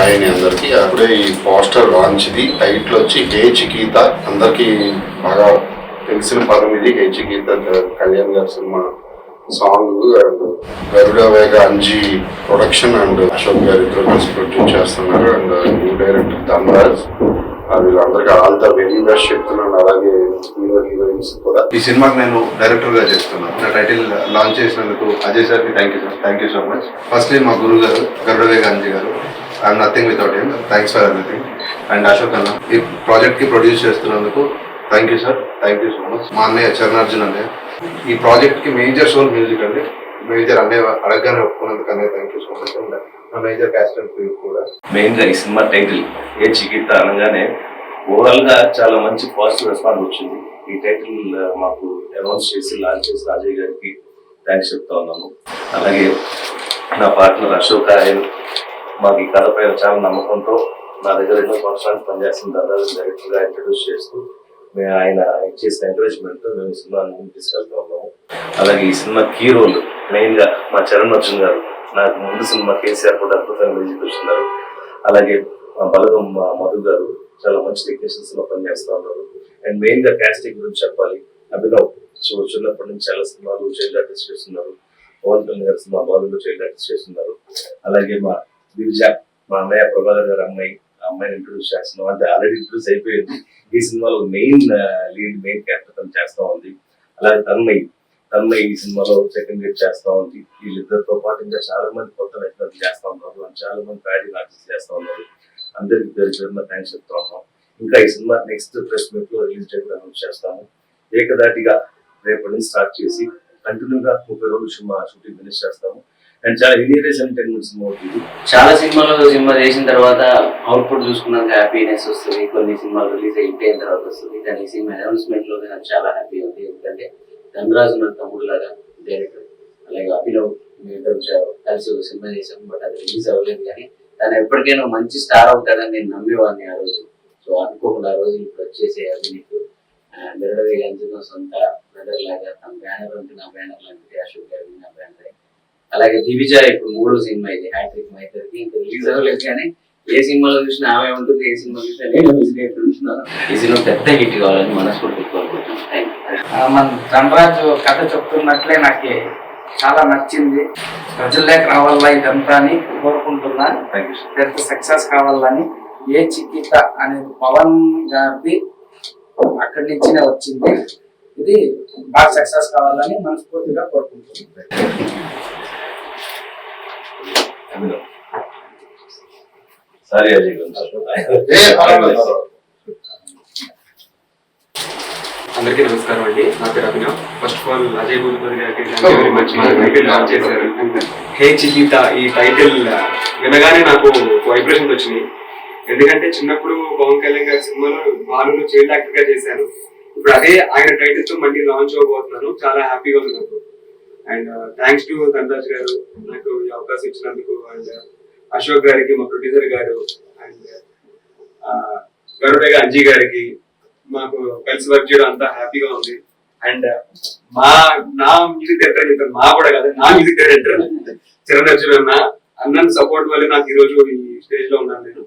Hi అని అందరికీ. అప్పుడే ఈ పోస్టర్ లాంచ్ ఇది. టైటిల్ వచ్చి హే చికీత. అందరికీ బాగా తెలిసిన పదం ఇది. హే చికీత కళ్యాణ్ గారి సినిమా సాంగ్ అండ్ గరుడ వేగ అంజీ ప్రొడక్షన్ అండ్ అశోక్ గారు ఇద్దరు కలిసి ప్రొడ్యూస్ చేస్తున్నారు. And new director Dhanraj. వీళ్ళందరికీ ఆల్ ద వెరీ బెస్ట్ చెప్తున్నాను. అలాగే హీరో హీరోయిన్స్ కూడా. ఈ సినిమాకి నేను డైరెక్టర్ గా చేస్తున్నాను. నా టైటిల్ లాంచ్ చేసినందుకు అజయ్ సార్కి thank you so much. Firstly మా గురువు గారు గరుడ గాంధీ గారు, I'm nothing without him, thanks for everything. And Ashok అన్న ఈ ప్రాజెక్ట్ కి ప్రొడ్యూస్ చేస్తున్నందుకు thank you sir, thank you so much. మా అన్నయ్య చరణార్జున్ అన్నయ్య ఈ ప్రాజెక్ట్ కి మేజర్ సోల్ మ్యూజిక్ అండి. మేజర్ అన్నయ్య అడగగానే ఒప్పుకున్నందుకు అన్నయ్య thank you so much. And నా మేజర్ క్యాస్ట్ అండ్ క్రూ కూడా. మెయిన్ గా ఈ సినిమా టైటిల్ ఏ చికిత్స అనగానే ఓవరాల్ గా చాలా మంచి పాజిటివ్ రెస్పాన్స్ వచ్చింది. ఈ టైటిల్ మాకు అనౌన్స్ చేసి లాంచ్ చేసి అజయ్ గారికి థ్యాంక్స్ చెప్తా ఉన్నాము. అలాగే నా పార్ట్నర్ అశోక్ ఆయన మాకు ఈ కథ పైన చాలా నమ్మకంతో నా దగ్గర ఎన్నో సంవత్సరాలు పనిచేస్తున్న దాదాపు డైరెక్టర్ గా ఇంట్రడ్యూస్ చేస్తూ మేము ఆయన చేసిన ఎంకరేజ్మెంట్ మేము ఈ సినిమాని తీసుకెళ్తా ఉన్నాము. అలాగే ఈ సినిమా కీ రోల్ మెయిన్ గా మా చరణ్ అర్జున్ గారు, నాకు ముందు సినిమా కేసీఆర్ కూడా అద్భుతంగా మ్యూజిక్ వచ్చినారు. అలాగే మా బలగం మధు గారు చాలా మంచి టెక్నీషియన్స్ లో పనిచేస్తా ఉన్నారు. అండ్ మెయిన్ గా కాస్టింగ్ గురించి చెప్పాలి. అభినవ్ చిన్నప్పటి నుంచి చాలా సినిమాలు చైల్డ్ ఆర్టిస్ట్ చేస్తున్నారు. పవన్ కళ్యాణ్ గారి సినిమా బాలీవుడ్ చైల్డ్ ఆర్టిస్ట్ చేస్తున్నారు. అలాగే మా దివిజ, మా అన్నయ్య ప్రభాకర్ గారి అమ్మాయి, ఆ అమ్మాయిని ఇంట్రొడ్యూస్ చేస్తున్నాం. అంటే ఆల్రెడీ ఇంట్రొడ్యూస్ అయిపోయింది. ఈ సినిమాలో మెయిన్ క్యారెక్టర్ చేస్తా ఉంది. అలాగే తన్మయ్ ఈ సినిమాలో సెకండ్ లీడ్ చేస్తా ఉంది. వీళ్ళిద్దరితో పాటు ఇంకా చాలా మంది కొత్త నటులు చేస్తా ఉన్నారు. చాలా మంది ప్యాడింగ్ ఆర్టిస్ట్ చేస్తా ఉన్నారు. అందరికి పేరు థ్యాంక్స్ చెప్తా ఉన్నాం. ఇంకా ఈ సినిమా నెక్స్ట్ ప్రెస్ మీట్ లో రిలీజ్ డేట్ అనౌన్స్ చేస్తాము. ఏకదాటిగా రేపటి నుంచి స్టార్ట్ చేసి కంటిన్యూగా 30 రోజులు సినిమా షూటింగ్ ఫినిష్ చేస్తాము. అండ్ చాలా హిలేరియస్ ఎంటర్టైన్మెంట్ సినిమా అవుతుంది. చాలా సినిమా చేసిన తర్వాత అవుట్పుట్ చూసుకున్నాక హ్యాపీనెస్ వస్తుంది. కొన్ని సినిమాలు రిలీజ్ అయిపోయిన తర్వాత వస్తుంది. కానీ ఈ సినిమా అనౌన్స్మెంట్ లో నాకు చాలా హ్యాపీ ఉంది. ఎందుకంటే ధనరాజు నా తమ్ముడు లాగా డైరెక్టర్, అలాగే అభినవ్ మేము కలిసి ఒక సినిమా చేసాం. బట్ అది రిలీజ్ అవ్వలేదు. కానీ తను ఎప్పటికైనా మంచి స్టార్ అవుతాడని నేను నమ్మేవాడిని ఆ రోజు. సో అనుకోకుండా ఆ రోజు ఇప్పుడు వచ్చేసే అభినీత్ గరుడవేగ అంజున సొంత బ్రదర్ లాగా తన బ్యానర్ అంటే నా బ్యానర్ లాంటిది, అశోక్ గారి నా బ్యానర్. అలాగే దివిజ ఇప్పుడు 3వ సినిమా ఇది హ్యాట్రిక్ మా ఇద్దరికి. ఇంకా రిలీజ్ అవ్వలేదు. కానీ ఏ సినిమాలో చూసినా ఆమె ఉంటుంది, ఏ సినిమా చూసినా నేను చూస్తున్నాను. ఈ సినిమా పెద్ద హిట్ కావాలని మనస్ఫూర్తి కోరుకుంటున్నాను. మన ధనరాజు కథ చెప్తున్నట్లే నాకు చాలా నచ్చింది. ప్రజల్లోకి రావాలా ఇదంతా అని కోరుకుంటున్నా. పెద్ద సక్సెస్ కావాలని. ఏ చికిత్స అనేది పవన్ గారిది అక్కడి నుంచినే వచ్చింది. ఇది బాగా సక్సెస్ కావాలని మనస్ఫూర్తిగా కోరుకుంటున్నాను. సారీ అజయ్ అందరికీ నమస్కారం అండి. నా పేరు Abhinav. First of all Ajay Bhupathi గారికి వెరీ మచ్ టైటిల్ లాంచ్ చేశారు. హే చికిత ఈ టైటిల్ వినగానే నాకు వైబ్రేషన్స్ వచ్చినాయి. ఎందుకంటే చిన్నప్పుడు పవన్ కళ్యాణ్ గారి సినిమాలో బాలులో చైల్డ్ యాక్టర్ గా చేశాను. ఇప్పుడు అదే ఆయన టైటిల్ తో మళ్ళీ లాంచ్ అవ్వబోతున్నాను. చాలా హ్యాపీగా ఉంది నాకు. అండ్ థ్యాంక్స్ టు ధనరాజ్ గారు నాకు ఈ అవకాశం ఇచ్చినందుకు. అండ్ అశోక్ గారికి, మా ప్రొడ్యూసర్ గారు, అండ్ గరుడగా అంజీ గారికి మాకు కలిసి వర్క్ చేయడం అంతా హ్యాపీగా ఉంది. అండ్ నా మ్యూజిక్ డైరెక్టర్ చెప్తాను, మా కూడా కాదు, నా మ్యూజిక్ డైరెక్టర్ చరణ్ అర్జున్ అన్న సపోర్ట్ వల్ల నాకు ఈ రోజు ఈ స్టేజ్ లో ఉన్నాను నేను.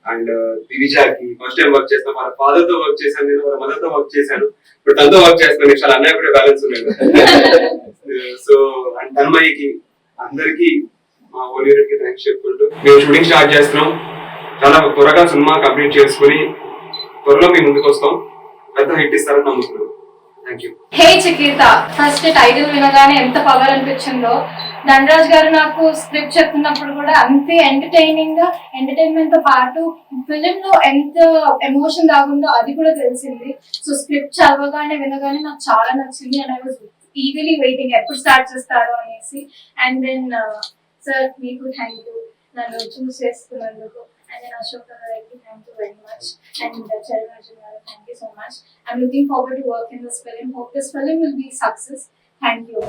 అండ్ దివిజాకి ఫస్ట్ టైం వర్క్ చేస్తాను. వాళ్ళ ఫాదర్ తో వర్క్ చేశాను, నేను వాళ్ళ మదర్ తో వర్క్ చేశాను. ఇప్పుడు తనతో వర్క్ చేస్తాను. చాలా అన్నయ్య కూడా బ్యాలెన్స్ ఉన్నాడు. సో అండ్ తన్మయ్యకి అందరికి మా ఓన్ యూనిట్ కి థ్యాంక్స్ చెప్పుకుంటూ మేము షూటింగ్ స్టార్ట్ చేస్తున్నాం. చాలా త్వరగా సినిమా కంప్లీట్ చేసుకుని త్వరలో మీ ముందుకు వస్తాం. పెద్ద హిట్ ఇస్తారని నమ్ముతున్నాం. హే చికిత ఫస్ట్ టైటిల్ వినగానే ఎంత పవర్ అనిపించిందో. ధనరాజ్ గారు నాకు స్క్రిప్ట్ చెప్తున్నప్పుడు కూడా అంతే ఎంటర్టైన్మెంట్ తో పాటు ఫిలిం లో ఎంత ఎమోషన్ దాగుందో అది కూడా తెలిసింది. సో స్క్రిప్ట్ చదవగానే వినగానే నాకు చాలా నచ్చింది. అండ్ ఐ వాజ్ ఈగలీ వెయిటింగ్ ఎప్పుడు స్టార్ట్ చేస్తారు అనేసి. అండ్ దెన్ సార్ మీకు థ్యాంక్ యూ నన్ను చూస్ చేసుకున్నందుకు. And then Ashok Garu, thank you very much. And Charan Arjun Garu, thank you so much. I'm looking forward to work in this film. Hope this film will be a success. Thank you.